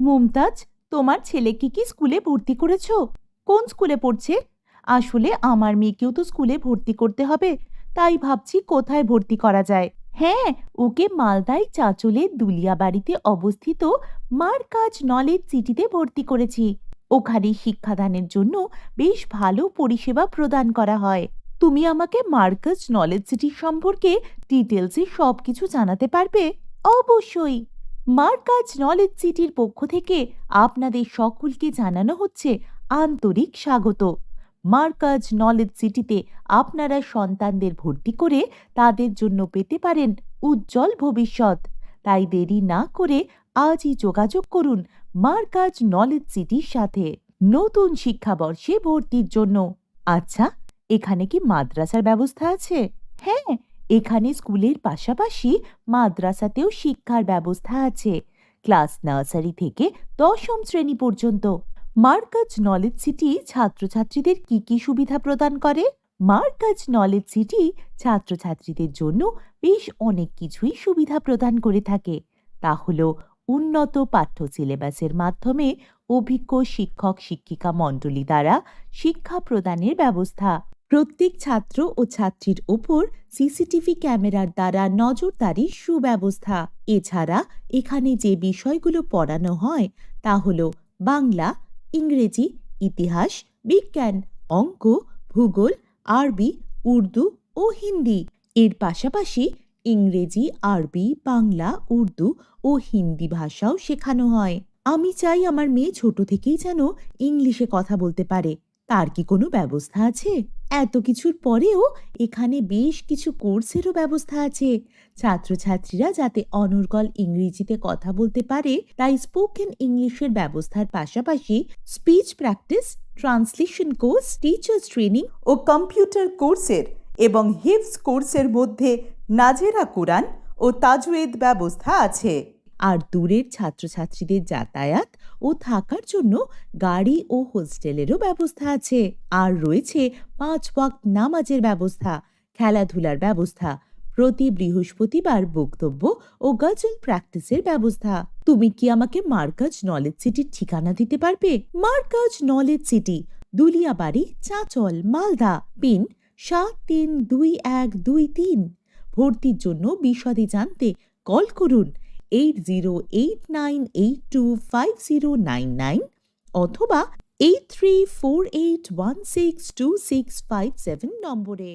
মুমতাজ, তোমার ছেলেকে কি স্কুলে ভর্তি করেছো? কোন স্কুলে পড়ছে? আসলে আমার মেয়েকেও তো স্কুলে ভর্তি করতে হবে, তাই ভাবছি কোথায় ভর্তি করা যায়। হ্যাঁ, ওকে মালদায় চাঁচলের দুলিয়াবাড়িতে অবস্থিত মার্কাজ নলেজ সিটিতে ভর্তি করেছি। ওখানে শিক্ষাদানের জন্য বেশ ভালো পরিষেবা প্রদান করা হয়। তুমি আমাকে মার্কাজ নলেজ সিটি সম্পর্কে ডিটেলসে সবকিছু জানাতে পারবে? অবশ্যই। মার্কাজ নলেজ সিটির পক্ষ থেকে আপনাদের সকলকে জানানো হচ্ছে আন্তরিক স্বাগত। মার্কাজ নলেজ সিটিতে আপনারা সন্তানদের ভর্তি করে তাদের জন্য পেতে পারেন উজ্জ্বল ভবিষ্যৎ। তাই দেরি না করে আজই যোগাযোগ করুন মার্কাজ নলেজ সিটির সাথে নতুন শিক্ষাবর্ষে ভর্তির জন্য। আচ্ছা, এখানে কি মাদ্রাসার ব্যবস্থা আছে? হ্যাঁ, এখানে স্কুলের পাশাপাশি মাদ্রাসাতেও শিক্ষার ব্যবস্থা আছে, ক্লাস নার্সারি থেকে দশম শ্রেণী পর্যন্ত। মার্কাজ নলেজ সিটি ছাত্রছাত্রীদের কি কি সুবিধা প্রদান করে? মার্কাজ নলেজ সিটি ছাত্রছাত্রীদের জন্য বেশ অনেক কিছুই সুবিধা প্রদান করে থাকে। তা হলো উন্নত পাঠ্য সিলেবাসের মাধ্যমে অভিজ্ঞ শিক্ষক শিক্ষিকা মণ্ডলী দ্বারা শিক্ষা প্রদানের ব্যবস্থা, প্রত্যেক ছাত্র ও ছাত্রীর ওপর সিসিটিভি ক্যামেরার দ্বারা নজরদারির সুব্যবস্থা। এছাড়া এখানে যে বিষয়গুলো পড়ানো হয় তা হলো বাংলা, ইংরেজি, ইতিহাস, বিজ্ঞান, অঙ্ক, ভূগোল, আরবি, উর্দু ও হিন্দি। এর পাশাপাশি ইংরেজি, আরবি, বাংলা, উর্দু ও হিন্দি ভাষাও শেখানো হয়। আমি চাই আমার মেয়ে ছোট থেকেই যেন ইংলিশে কথা বলতে পারে। তার কি কোনো ব্যবস্থা আছে? এত কিছুর পরেও এখানে বেশ কিছু কোর্সেরও ব্যবস্থা আছে। ছাত্রছাত্রীরা যাতে অনর্গল ইংরেজিতে কথা বলতে পারে তাই স্পোকেন ইংলিশের ব্যবস্থার পাশাপাশি speech practice, translation course, teachers training ও কম্পিউটার কোর্সের এবং হিফজ কোর্সের মধ্যে নাজেরা কোরআন ও তাজওয়েদ ব্যবস্থা আছে। আর দূরের ছাত্রছাত্রীদের যাতায়াত ও থাকার জন্য গাড়ি ও হোস্টেলেরও ব্যবস্থা আছে। আর রয়েছে 5 ওয়াক্ত নামাজের ব্যবস্থা, খেলাধুলার ব্যবস্থা, প্রতি বৃহস্পতিবার বক্তব্য ও গজল প্র্যাকটিসের ব্যবস্থা। তুমি কি আমাকে মার্কাজ নলেজ সিটির ঠিকানা দিতে পারবে? Markaz knowledge city, Duliyabari, Chanchal, Malda, pin 732123। ভর্তির জন্য বিশদে জানতে কল করুন 8089825099 অথবা 8348162657 নম্বরে।